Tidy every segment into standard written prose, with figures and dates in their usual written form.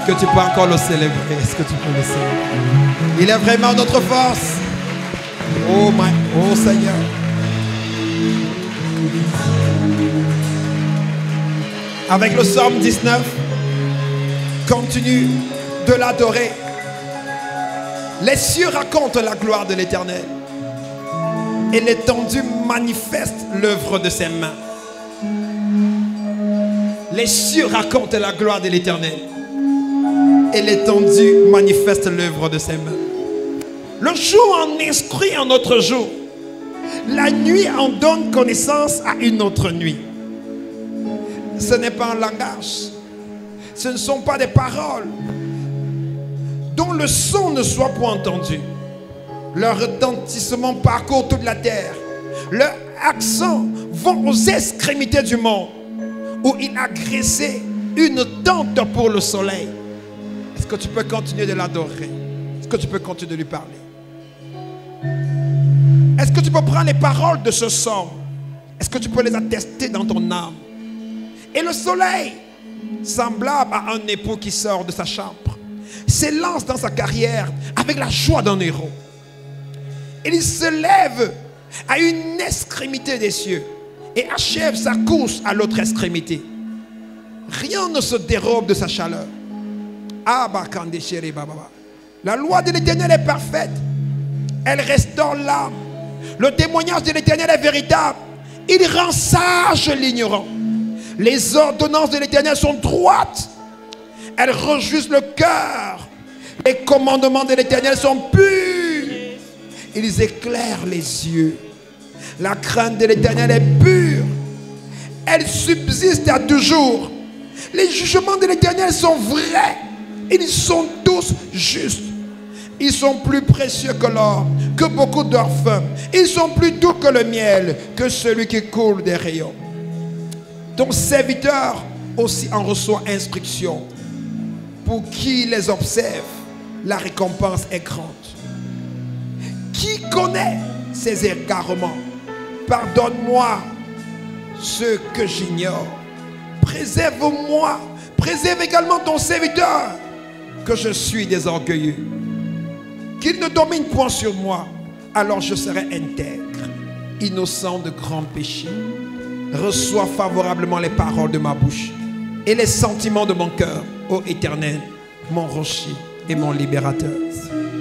Est-ce que tu peux encore le célébrer? Est-ce que tu peux le célébrer? Il est vraiment notre force. Oh Seigneur. Avec le psaume 19, continue de l'adorer. Les cieux racontent la gloire de l'Éternel et l'étendue manifeste l'œuvre de ses mains. Les cieux racontent la gloire de l'Éternel et l'étendue manifeste l'œuvre de ses mains. Le jour en inscrit un autre jour. La nuit en donne connaissance à une autre nuit. Ce n'est pas un langage. Ce ne sont pas des paroles dont le son ne soit point entendu. Leur retentissement parcourt toute la terre. Leurs accents vont aux extrémités du monde, où il a graissé une tente pour le soleil. Est-ce que tu peux continuer de l'adorer? Est-ce que tu peux continuer de lui parler? Est-ce que tu peux prendre les paroles de ce psaume? Est-ce que tu peux les attester dans ton âme? Et le soleil, semblable à un époux qui sort de sa chambre, s'élance dans sa carrière avec la joie d'un héros. Il se lève à une extrémité des cieux et achève sa course à l'autre extrémité. Rien ne se dérobe de sa chaleur. La loi de l'Éternel est parfaite. Elle restaure l'âme. Le témoignage de l'Éternel est véritable. Il rend sage l'ignorant. Les ordonnances de l'Éternel sont droites. Elles réjouissent le cœur. Les commandements de l'Éternel sont purs. Ils éclairent les yeux. La crainte de l'Éternel est pure. Elle subsiste à toujours. Les jugements de l'Éternel sont vrais. Ils sont tous justes. Ils sont plus précieux que l'or, que beaucoup d'orphelins. Ils sont plus doux que le miel, que celui qui coule des rayons. Ton serviteur aussi en reçoit instruction. Pour qui les observe, la récompense est grande. Qui connaît ses égarements? Pardonne-moi ce que j'ignore. Préserve-moi. Préserve également ton serviteur, que je suis des orgueilleux. Qu'il ne domine point sur moi, alors je serai intègre, innocent de grands péchés. Reçois favorablement les paroles de ma bouche et les sentiments de mon cœur, ô Éternel, mon rocher et mon libérateur.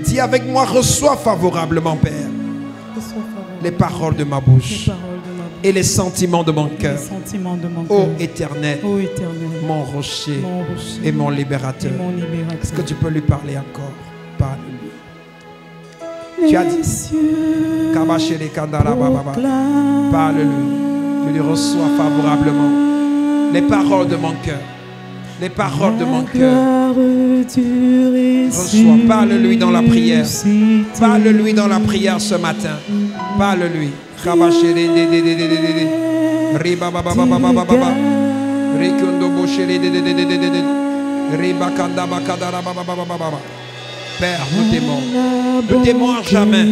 Dis avec moi, reçois favorablement, Père, les paroles de ma bouche et les sentiments de mon cœur, ô Éternel, mon rocher et mon libérateur. Est-ce que tu peux lui parler encore? Parle-lui. Tu as dit, parle-lui. Je lui reçois favorablement les paroles de mon cœur. Les paroles de mon cœur. Reçois. Parle-lui dans la prière. Parle-lui dans la prière ce matin. Parle-lui. Père, nous t'aimons. Nous t'aimons à jamais.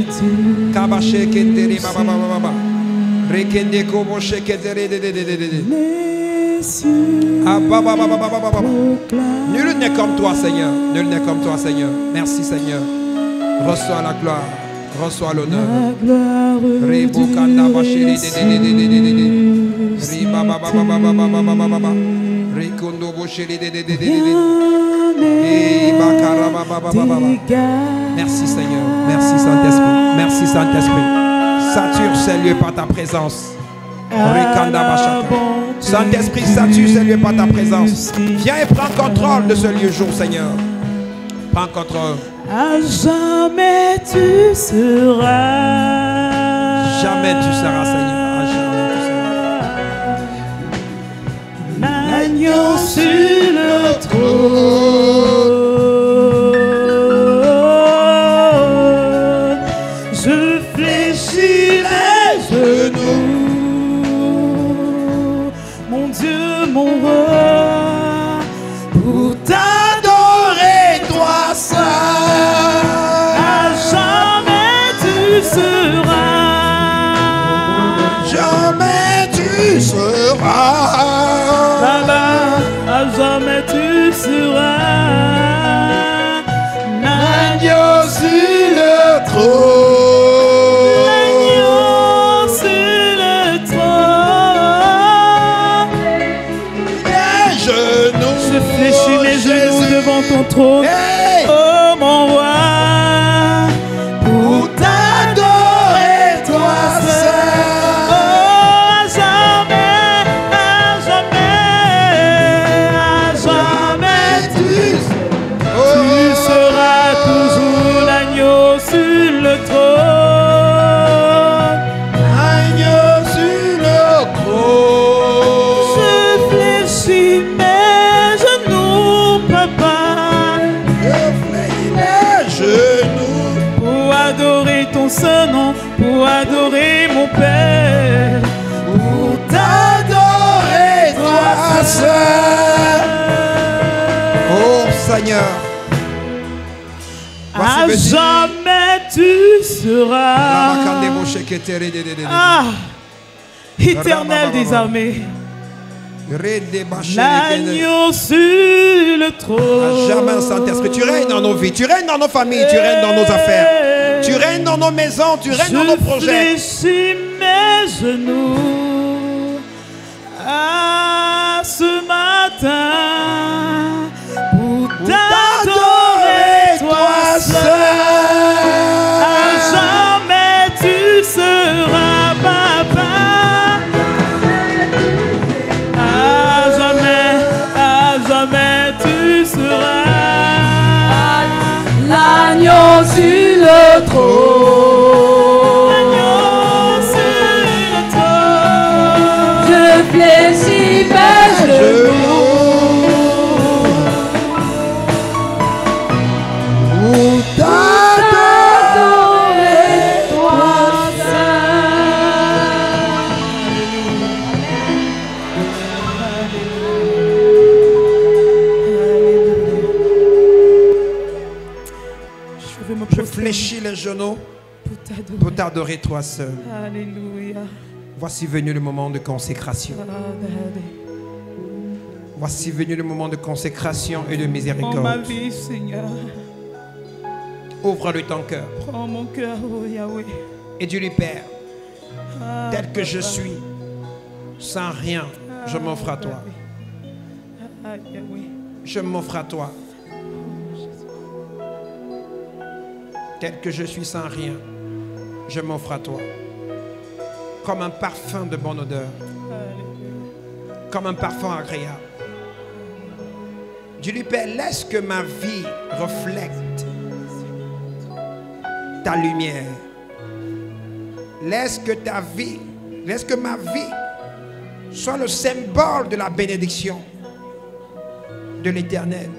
Nul n'est comme toi, Seigneur. Nul n'est comme toi, Seigneur. Merci, Seigneur. Reçois la gloire. Reçois l'honneur. Merci, Seigneur. Merci, Saint-Esprit. Merci, Saint-Esprit. Sature ces lieux par ta présence. Saint-Esprit, sature ces lieux par ta présence. Viens et prends contrôle de ce lieu jour, Seigneur. Prends contrôle. À jamais tu seras. Jamais tu seras, Seigneur. À jamais tu seras. L'agneau sur le trône. Je fléchis les genoux. Mon Dieu, mon roi, pour t'adorer, toi seul. À jamais tu seras. Jamais tu seras. Baba, à jamais tu seras. devant ton trône, Hey! oh mon roi, pour t'adorer, toi seul. Oh, à jamais, tu seras toujours l'agneau sur le trône. Agneau sur le trône. Je fléchis mes genoux, papa, Je fléchis mes genoux. pour adorer ton saint nom, pour adorer mon Père, pour t'adorer, toi seul. Oh Seigneur. Voici, À vas-y. jamais tu seras, ah, éternel des armées, l'agneau sur le trône. À jamais, Saint-Esprit, tu règnes dans nos vies, tu règnes dans nos familles, tu règnes dans nos affaires, tu règnes dans nos maisons, tu règnes dans nos projets. Je fléchis mes genoux à ce matin pour t'adorer, toi seul. À jamais tu seras, papa. À jamais tu seras L'agneau sur le trône. l'agneau sur le trône. Je fléchis mes genoux Pour t'adorer, toi seul. Je fléchis les genoux pour t'adorer toi seul. Alléluia. Voici venu le moment de consécration. Voici venu le moment de consécration et de Prends ma miséricorde. vie, Seigneur. Ouvre-lui ton cœur Prends mon cœur, oh Yahweh. et dis-lui, Père, Ah, tel que je Papa. suis, sans rien, je m'offre à toi. Ah, Yahweh. Je m'offre à toi. Tel que je suis sans rien, je m'offre à toi. Comme un parfum de bonne odeur, Alléluia. comme un parfum agréable. Dis-lui, Père, laisse que ma vie reflète ta lumière. Laisse que ta vie, laisse que ma vie soit le symbole de la bénédiction de l'Éternel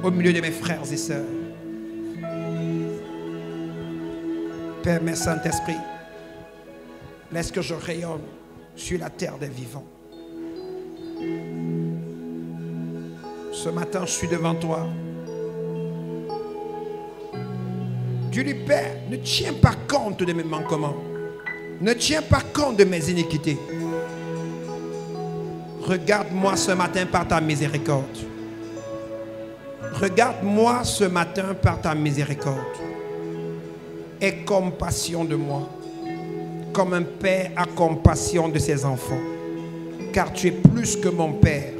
au milieu de mes frères et sœurs. Père, mes Saint-Esprit, laisse que je rayonne sur la terre des vivants. Ce matin, je suis devant toi. Dis-lui, Père, ne tiens pas compte de mes manquements. Ne tiens pas compte de mes iniquités. Regarde-moi ce matin par ta miséricorde. Regarde-moi ce matin par ta miséricorde. Aie compassion de moi, comme un père a compassion de ses enfants. Car tu es plus que mon père.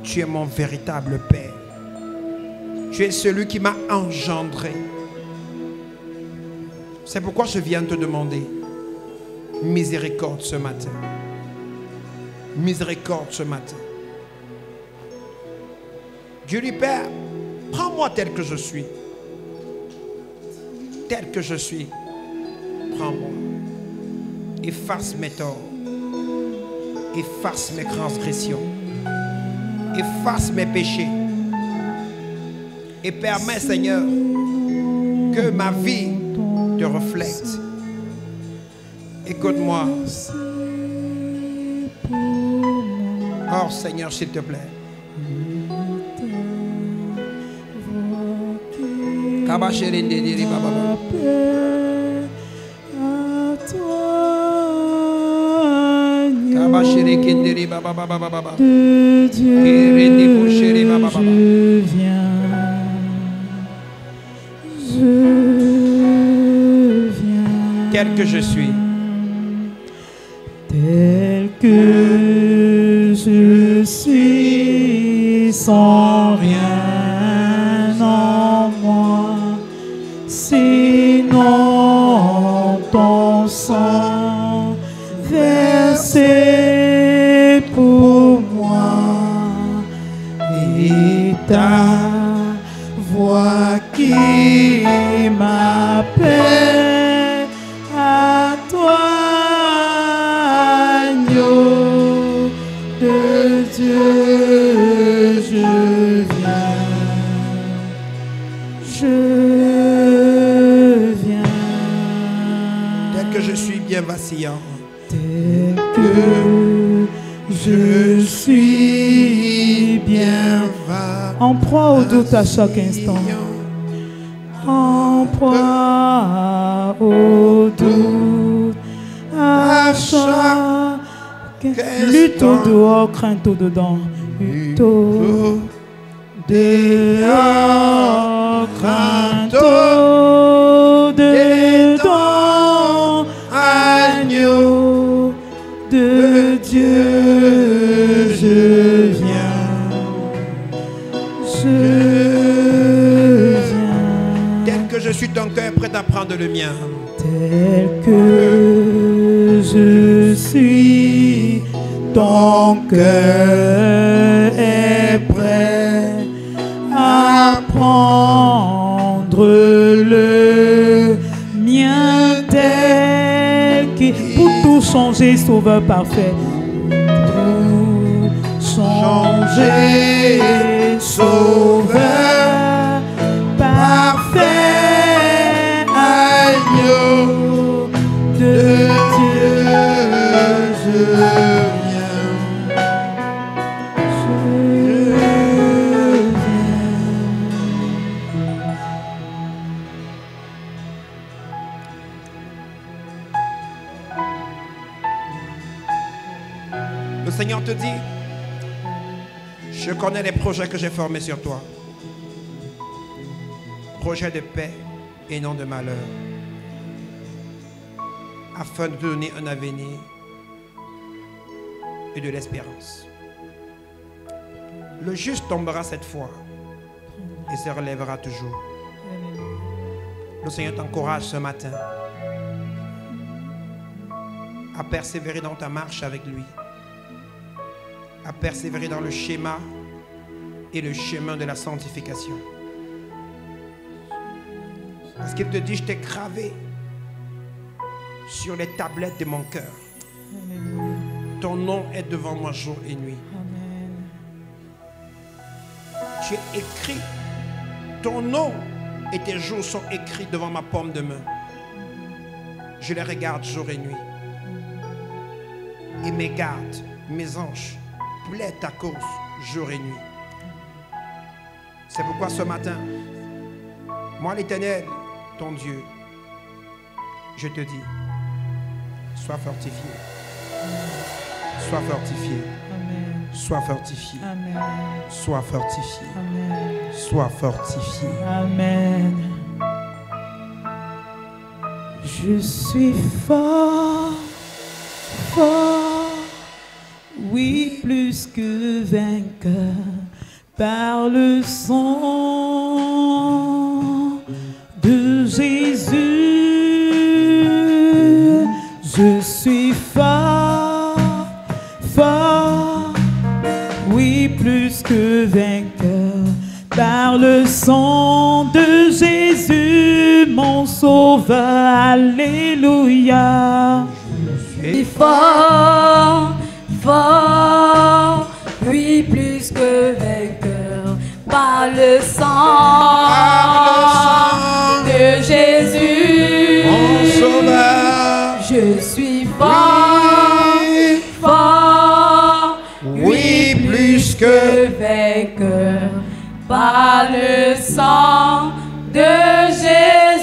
Tu es mon véritable père. Tu es celui qui m'a engendré. C'est pourquoi je viens te demander miséricorde ce matin. Miséricorde ce matin. Dieu lui, Père, prends-moi tel que je suis. Tel que je suis, prends-moi. Efface mes torts. Efface mes transgressions. Efface mes péchés. Et permets, Seigneur, que ma vie te reflète. Écoute-moi. Oh Seigneur, s'il te plaît. De Dieu, je viens. Tel que je suis. Tel que je suis, sans rien. ta voix qui m'appelle à toi, agneau de Dieu, je viens, Tel que je suis bien vacillant, tel que je suis bien en proie au doute à chaque instant, en proie au doute à chaque lutte au dehors, crainte au dedans, lutte au dehors, crainte au dedans, agneau de Dieu, je viens, tel que je suis ton cœur prêt à prendre le mien, tel que je suis, ton cœur est prêt à prendre le mien, tel que pour tout changer, sauveur parfait, tout changer, sauveur parfait, agneau de Dieu, je viens, Le Seigneur te dit, je connais les projets que j'ai formés sur toi. Projets de paix et non de malheur. Afin de te donner un avenir et de l'espérance. Le juste tombera cette fois et se relèvera toujours. Le Seigneur t'encourage ce matin à persévérer dans ta marche avec lui, à persévérer dans le schéma et le chemin de la sanctification. Parce qu'il te dit, je t'ai gravé sur les tablettes de mon cœur. Ton nom est devant moi jour et nuit. Tu es écrit, ton nom et tes jours sont écrits devant ma paume de main. Je les regarde jour et nuit. Et mes gardes, mes anges, plaident ta cause jour et nuit. C'est pourquoi ce matin, moi l'Éternel, ton Dieu, je te dis, sois fortifié. Sois fortifié. Amen. Sois fortifié. Amen. Sois fortifié. Amen. Sois fortifié. Amen. Je suis fort, fort, oui, plus que vainqueur par le sang de Jésus. Je suis fort, fort, oui, plus que vainqueur par le sang de Jésus, mon sauveur. Alléluia. Je suis fort, fort, oui, plus que vainqueur par le sang de Jésus, Mon sauveur. je suis fort, fort, Oui, plus que vainqueur par le sang de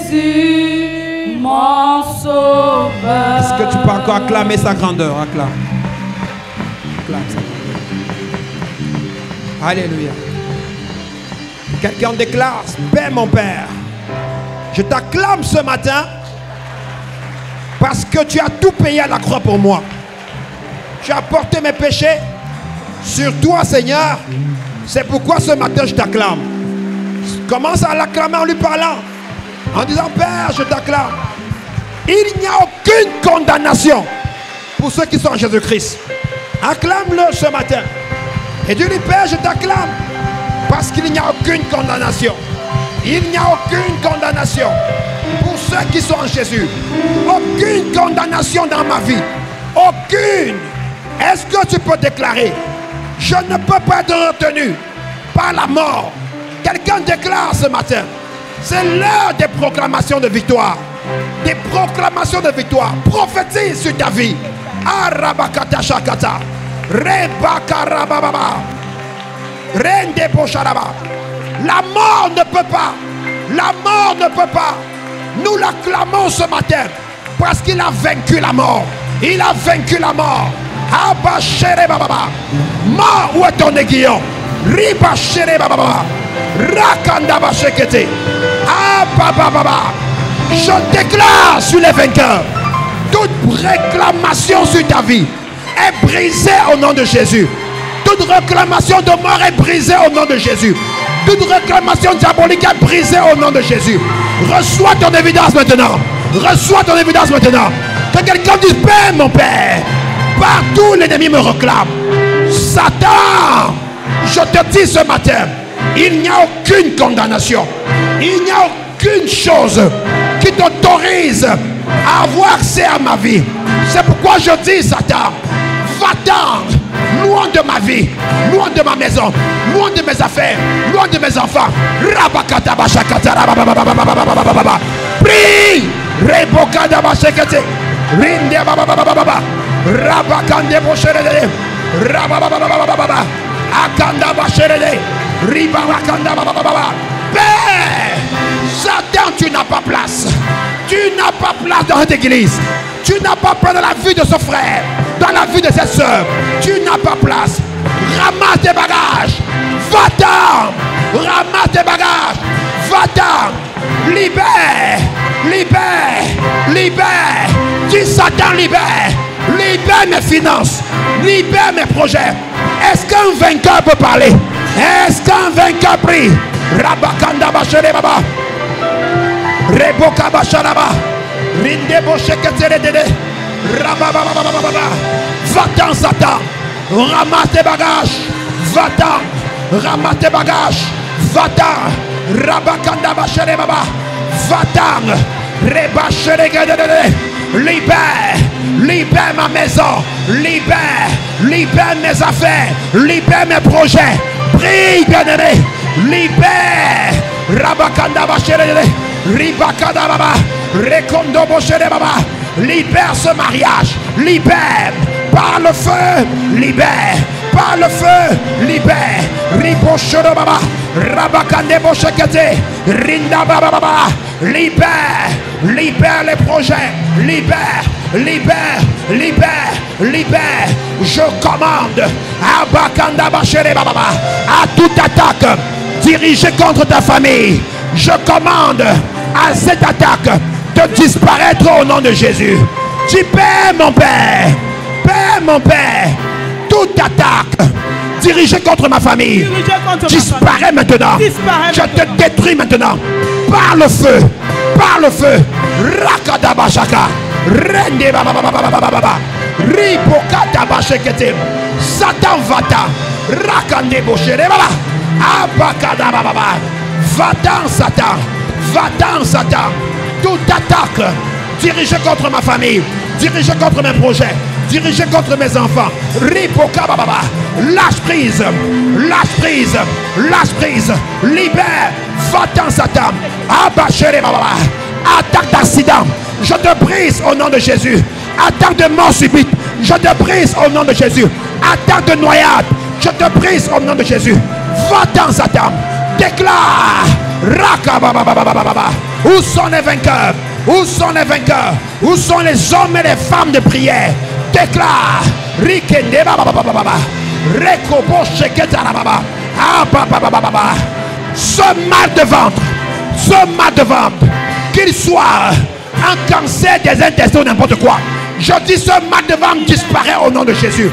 Jésus, mon sauveur. Est-ce que tu peux encore acclamer sa grandeur? Acclame. Acclame sa grandeur. Alléluia. Quelqu'un déclare, paix mon Père. Je t'acclame ce matin parce que tu as tout payé à la croix pour moi. Tu as porté mes péchés sur toi, Seigneur. C'est pourquoi ce matin je t'acclame. Commence à l'acclamer en lui parlant, en disant, Père, je t'acclame. Il n'y a aucune condamnation pour ceux qui sont en Jésus-Christ. Acclame-le ce matin. Et dis-lui, Père, je t'acclame Parce qu'il n'y a aucune condamnation. Il n'y a aucune condamnation pour ceux qui sont en Jésus. Aucune condamnation dans ma vie. Aucune. Est-ce que tu peux déclarer: je ne peux pas être retenu par la mort? Quelqu'un déclare ce matin. C'est l'heure des proclamations de victoire. Des proclamations de victoire. Prophétise sur ta vie. Arabakata shakata. Rebakarababa. Rende bosharaba. La mort ne peut pas. La mort ne peut pas. Nous l'acclamons ce matin parce qu'il a vaincu la mort. Il a vaincu la mort. Abashere bababa. Mort, où est ton aiguillon? Ribashere bababa. Rakanda bashekete. Abababa. Je déclare sur les vainqueurs. Toute réclamation sur ta vie est brisée au nom de Jésus. Toute réclamation de mort est brisée au nom de Jésus. Toute réclamation diabolique est brisée au nom de Jésus. Reçois ton évidence maintenant. Reçois ton évidence maintenant. Que quelqu'un dise: Père, mon Père, partout l'ennemi me réclame. Satan, je te dis ce matin, il n'y a aucune condamnation. Il n'y a aucune chose qui t'autorise à avoir accès à ma vie. C'est pourquoi je dis: Satan, va-t'en, loin de ma vie, loin de ma maison, loin de mes affaires, loin de mes enfants. Prie. Rebokada bashekete. Rinde baba. Rabakande bosherede. Rababa. Akanda bosherede. Ribakanda baba. Père, Satan, tu n'as pas place. Tu n'as pas place dans cette église. Tu n'as pas place dans la vie de ce frère, dans la vie de cette soeur. Tu n'as pas place. Ramasse tes bagages. Va-t'en. Ramasse tes bagages. Va-t'en. Libère. Libère. Libère. Dis: Satan, libère. Libère mes finances. Libère mes projets. Est-ce qu'un vainqueur peut parler? Est-ce qu'un vainqueur prie? Rabakanda bachere baba. Reboka bacharaba. Rinde boshekete dede. Rabababababa. Va-t'en, Satan. Ramasse tes bagages. Va-t'en. Ramasse tes bagages. Va-t'en. Rabakanda bachere baba. Va-t'en. Rebachere dede. Libère. Libère ma maison. Libère. Libère mes affaires. Libère mes projets. Prie, bien-aimé. Libère. Rabakanda bachere. Ribakanda baba. Rekondo bochere baba. Libère ce mariage. Libère. Par le feu. Libère. Par le feu. Libère. Ribochero baba. Rabakande bochekete. Rinda baba baba. Libère. Libère les projets. Libère. Libère. Libère. Libère. Je commande. Abakanda bachere baba. À toute attaque dirigée contre ta famille. Je commande à cette attaque de disparaître au nom de Jésus. Dis: Père, mon Père, Père, mon Père, toute attaque dirigée contre ma famille disparaît maintenant. Je te détruis maintenant par le feu, par le feu. Rakadabashaka, Rende baba, Ribokata bashekete. Satan vata, Rakande boshere baba, Abakada baba. Va-t'en, Satan. Va-t'en, Satan. Toute attaque dirigée contre ma famille, dirigée contre mes projets, dirigée contre mes enfants. Ripoka baba. Lâche prise. Lâche prise. Lâche prise. Libère. Va-t'en, Satan. Abachere baba. Attaque d'accident. Je te brise au nom de Jésus. Attaque de mort subite. Je te brise au nom de Jésus. Attaque de noyade. Je te brise au nom de Jésus. Va-t'en, Satan. Déclare. Rakabababababa. Où sont les vainqueurs? Où sont les vainqueurs? Où sont les hommes et les femmes de prière? Déclare. Rikende bababababa. Rekobo sheketarababa. Abababababa. Ce mal de ventre, qu'il soit un cancer des intestins ou n'importe quoi, je dis: ce mal de ventre disparaît au nom de Jésus.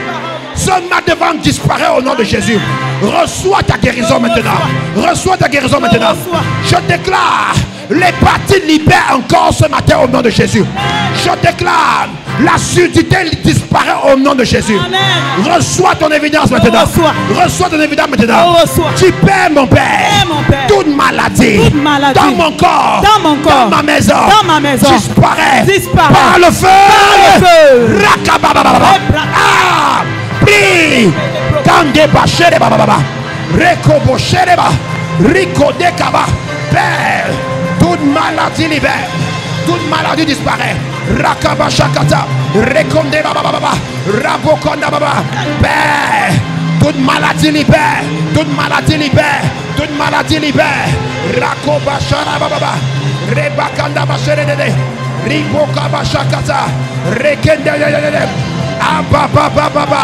Ce mal de ventre disparaît au nom de Jésus. Reçois ta guérison maintenant. Reçois ta guérison maintenant. Je déclare: l'hépatite libère encore ce matin au nom de Jésus. Je déclare: La surdité disparaît au nom de Jésus. Amen. Reçois ton évidence maintenant. Reçois ton évidence maintenant. Tu perds mon Père. Toute maladie dans mon corps, dans ma maison, disparaît par le feu. Ah, prie. Kande bachere baba. Reko bochere ba. Rico de kaba. Père, toute maladie libère. Toute maladie disparaît. Rakaba shakata. Rekonde baba baba. Rabokonda baba. Père, toute maladie libère. Toute maladie libère. Toute maladie libère. Rakoba shara baba. Rebakanda bachere dede. Riboka bashakata. Rekende dede. Ababa baba.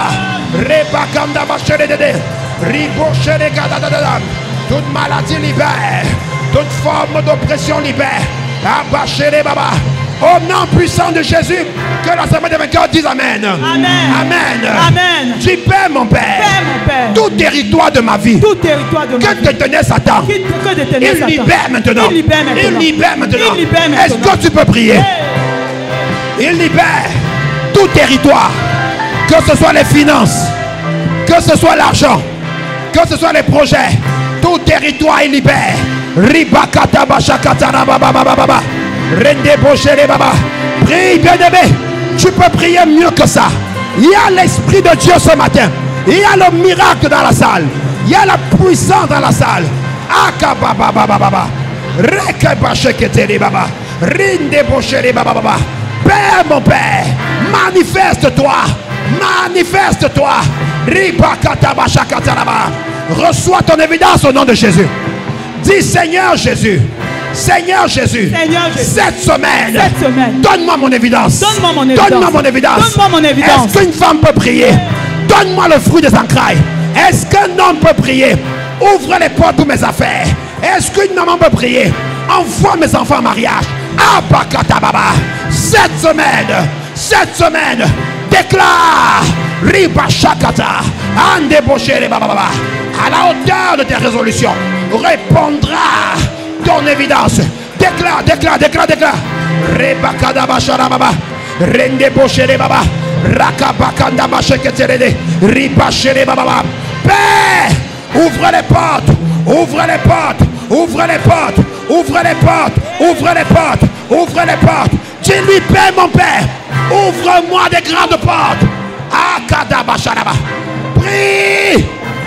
Rebakanda bachere dede. Ribochere gadadadadam. Toute maladie libère. Toute forme d'oppression libère. Abachere baba. Au nom puissant de Jésus, que l'Assemblée des vainqueurs dise Amen. Amen. Amen. Amen. Tu paies mon Père. Père, mon Père. Tout territoire de ma vie. Tout territoire de ma vie. Que détenait Satan. Que détenait Il Satan. libère maintenant. Il libère maintenant. Il libère maintenant. Il libère maintenant. Est-ce que tu peux prier? Il libère tout territoire. Que ce soit les finances, que ce soit l'argent, que ce soit les projets. Tout territoire il libère. Ribakata bashakata baba. Rende bochere baba. Prie bien-aimé. Tu peux prier mieux que ça. Il y a l'Esprit de Dieu ce matin. Il y a le miracle dans la salle. Il y a la puissance dans la salle. Akababa. Rekebasheketeri baba. Rinde bochere baba. Père mon Père, manifeste-toi. Manifeste-toi. Ribakata bashakata baba. Reçois ton évidence au nom de Jésus. Dis Seigneur Jésus. Seigneur Jésus, cette semaine, donne-moi mon évidence. Donne-moi mon évidence. Est-ce qu'une femme peut prier? Donne-moi le fruit des entrailles. Est-ce qu'un homme peut prier? Ouvre les portes pour mes affaires. Est-ce qu'une maman peut prier? Envoie mes enfants en mariage. Abakatababa. Cette semaine, déclare Ribashakata. Andebochere bababa. À la hauteur de tes résolutions, répondra ton évidence. Déclare. Rebakada sharababa. Rende bochere baba. Rakabakanda basheketerede. Ribachere baba. Père, ouvre les portes. Dis-lui, Père mon Père, ouvre-moi des grandes portes. Akadaba sharaba. Prie.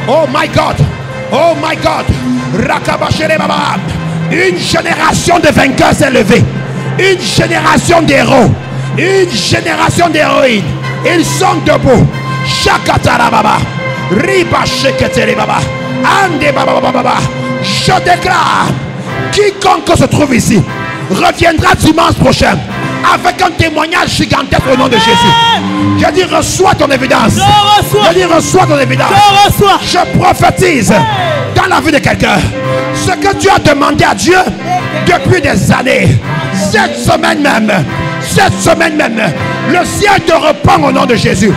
Oh my God. Rakabachere baba. Une génération de vainqueurs s'est levée. Une génération d'héros. Une génération d'héroïnes. Ils sont debout. Shakatara baba. Riba sheketeri baba. Ande baba baba. Je déclare, quiconque se trouve ici reviendra dimanche prochain avec un témoignage gigantesque au nom de Jésus. Je dis reçois ton évidence. Reçois ton évidence. Je prophétise dans la vie de quelqu'un ce que tu as demandé à Dieu depuis des années. Cette semaine même, le ciel te répond au nom de Jésus.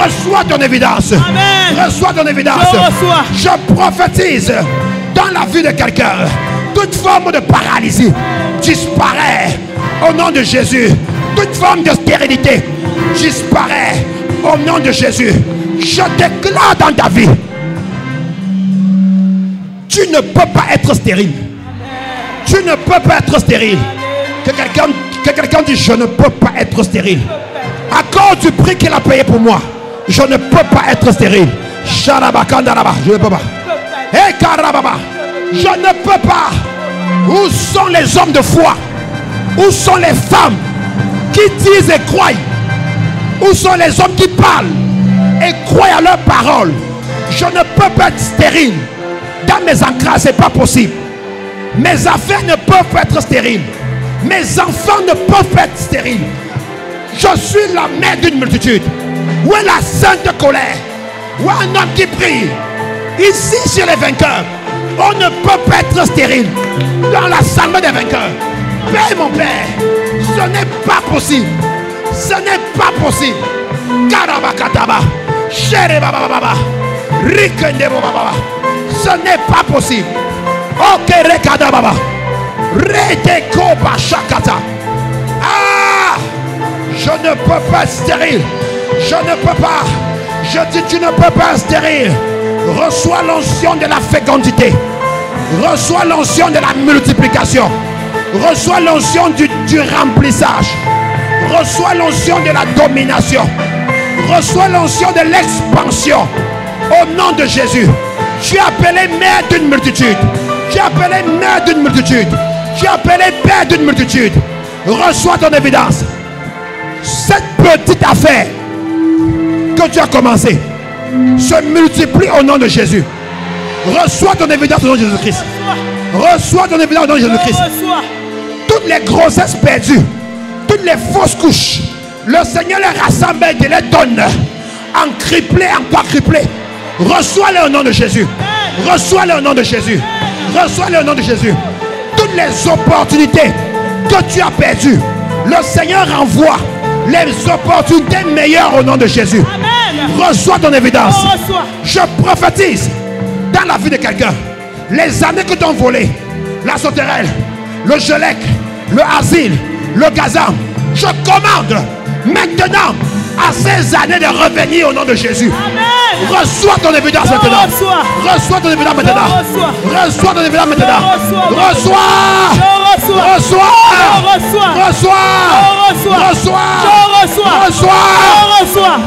Reçois ton évidence. Amen. Reçois ton évidence. Je prophétise dans la vie de quelqu'un. Toute forme de paralysie disparaît au nom de Jésus. Toute forme de stérilité disparaît au nom de Jésus. Je déclare dans ta vie, tu ne peux pas être stérile. Tu ne peux pas être stérile. Que quelqu'un dise, je ne peux pas être stérile. À cause du prix qu'il a payé pour moi, je ne peux pas être stérile. Je ne peux pas. Hey, Karababa, je ne peux pas. Où sont les hommes de foi? Où sont les femmes qui disent et croient? Où sont les hommes qui parlent et croient à leurs paroles? Je ne peux pas être stérile. Dans mes ancrages, ce n'est pas possible. Mes affaires ne peuvent pas être stériles. Mes enfants ne peuvent pas être stériles. Je suis la mère d'une multitude. Où est la sainte colère? Où est un homme qui prie? Ici, chez les vainqueurs, on ne peut pas être stérile. Dans l'assemblée des vainqueurs, Père mon Père, ce n'est pas possible. Ce n'est pas possible. Karabakataba, Sherebababa, Rikendebaba. Ce n'est pas possible. Ok, Rekadababa, Reteko Bashakata. Ah, Je ne peux pas être stérile. Je ne peux pas. Je dis, tu ne peux pas être stérile. Reçois l'onction de la fécondité. Reçois l'onction de la multiplication. Reçois l'onction du remplissage. Reçois l'onction de la domination. Reçois l'onction de l'expansion. Au nom de Jésus. Tu es appelé mère d'une multitude. Tu es appelé mère d'une multitude. Tu es appelé père d'une multitude. Reçois ton évidence. Cette petite affaire que tu as commencé se multiplie au nom de Jésus. Reçois ton évidence au nom de Jésus-Christ. Reçois ton évidence au nom de Jésus-Christ. Toutes les grossesses perdues, toutes les fausses couches, le Seigneur les rassemble et les donne en triplé, en quadruplé. Reçois-les au nom de Jésus. Reçois-les au nom de Jésus. Reçois-les au nom de Jésus. Toutes les opportunités que tu as perdues, le Seigneur renvoie les opportunités meilleures au nom de Jésus. Amen. Reçois ton évidence. Reçois. Je prophétise dans la vie de quelqu'un. Les années que t'ont volé, la sauterelle, le gelec, le asile, le gazan, je commande maintenant à ces années de revenir au nom de Jésus. Amen. Reçois ton évidence maintenant. Reçois. Reçois ton évidence maintenant. Reçois. Reçois ton évidence maintenant. Reçois. Reçois. Je reçois. Reçois. Je reçois. Reçois. Je reçois. Reçois. Je reçois. Reçois. Je reçois.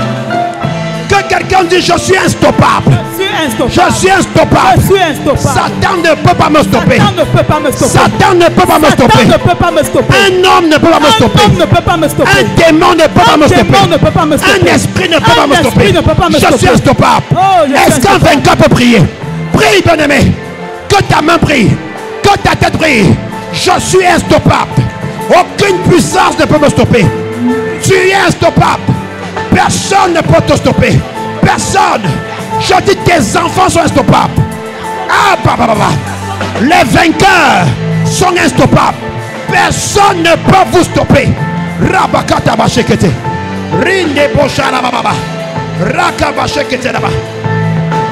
Que quelqu'un dise, je suis instoppable. Je suis instoppable. Je suis instoppable. Je suis instoppable. Satan ne peut pas me stopper. Satan ne peut pas me stopper. Satan ne peut pas me Satan stopper. ne peut pas me stopper. Un homme ne peut pas me Un stopper. homme ne peut pas me stopper. Un démon ne peut pas me Un stopper. démon ne peut pas me stopper. Un esprit ne peut pas me Un stopper. esprit ne peut pas me Je suis stopper. instoppable. Oh, je suis Est-ce qu'un instoppable. vainqueur peut prier? Prie, bien-aimé. Que ta main prie. Que ta tête prie. Je suis instoppable. Aucune puissance ne peut me stopper. Tu es instoppable. Personne ne peut te stopper. Personne. Je dis tes enfants sont instoppables. Ah, papa. Les vainqueurs sont instoppables. Personne ne peut vous stopper. Rabakata bashekete. Rinde boshara baba. Raka bashekete là-bas.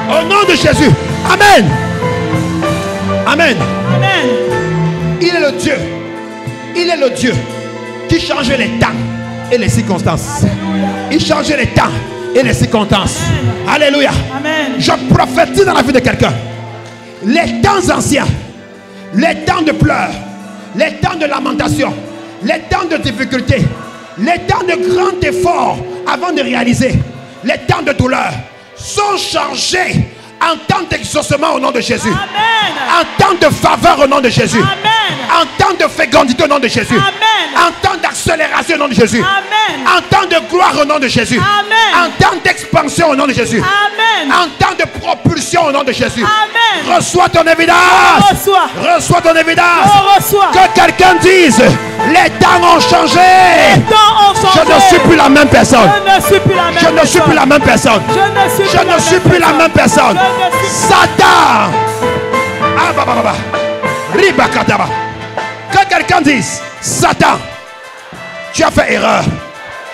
Au nom de Jésus. Amen. Amen. Amen. Il est le Dieu. Il est le Dieu qui changeait les temps et les circonstances. Il changeait les temps et les circonstances. Alléluia. Amen. Je prophétise dans la vie de quelqu'un. Les temps anciens, les temps de pleurs, les temps de lamentation, les temps de difficulté, les temps de grand effort avant de réaliser, les temps de douleur sont changés en temps d'exaucement au nom de Jésus. Amen. En temps de faveur au nom de Jésus. Amen. En temps de fécondité au nom de Jésus. Amen. En temps d'accélération au nom de Jésus. Amen. En temps de gloire au nom de Jésus. Amen. En temps d'expansion au nom de Jésus. Amen. En temps de propulsion au nom de Jésus. Amen. Reçois ton évidence. Je reçois. Reçois ton évidence. Je reçois. Que quelqu'un dise, les temps ont changé. Les temps ont changé. Je ne suis plus la même personne. Je ne suis plus la même Je ne suis plus la même personne. Je Je ne suis plus la même personne. Je ne suis Satan. Ah, baba. Ribakataba. Que quelqu'un dise, Satan, tu as fait erreur.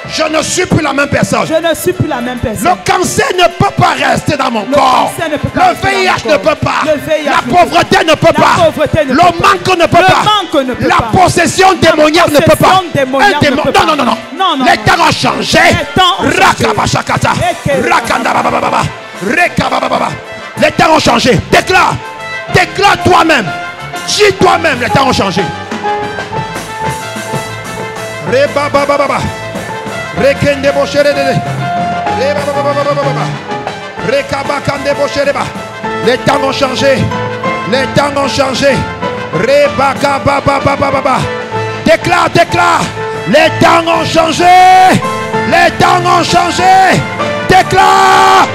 Je ne suis plus la même personne. Je ne suis plus la même personne. Le cancer ne peut pas rester dans mon corps. cancer ne peut pas Le rester dans VIH mon ne corps. peut pas. Le VIH La ne peut pauvreté ne peut La pas. pauvreté ne Le peut manque ne peut Le pas. manque ne peut La pas. possession démoniaque ne peut pas. possession démoniaque Un démon. ne peut pas. Non. Non. Les temps ont changé. Les temps ont changé. Rakabashakata. Eke- Rakandabababa. Rekabababa. Les temps ont changé. Déclare. Déclare toi-même. Dis toi-même, les temps ont changé. Rebabababa. Rekende bosherede. Rebabababa. Rekabakande boshereba. Les temps ont changé. Les temps ont changé. Rebakababababa. Déclare, déclare. Les temps ont changé. Les temps ont changé. Déclare.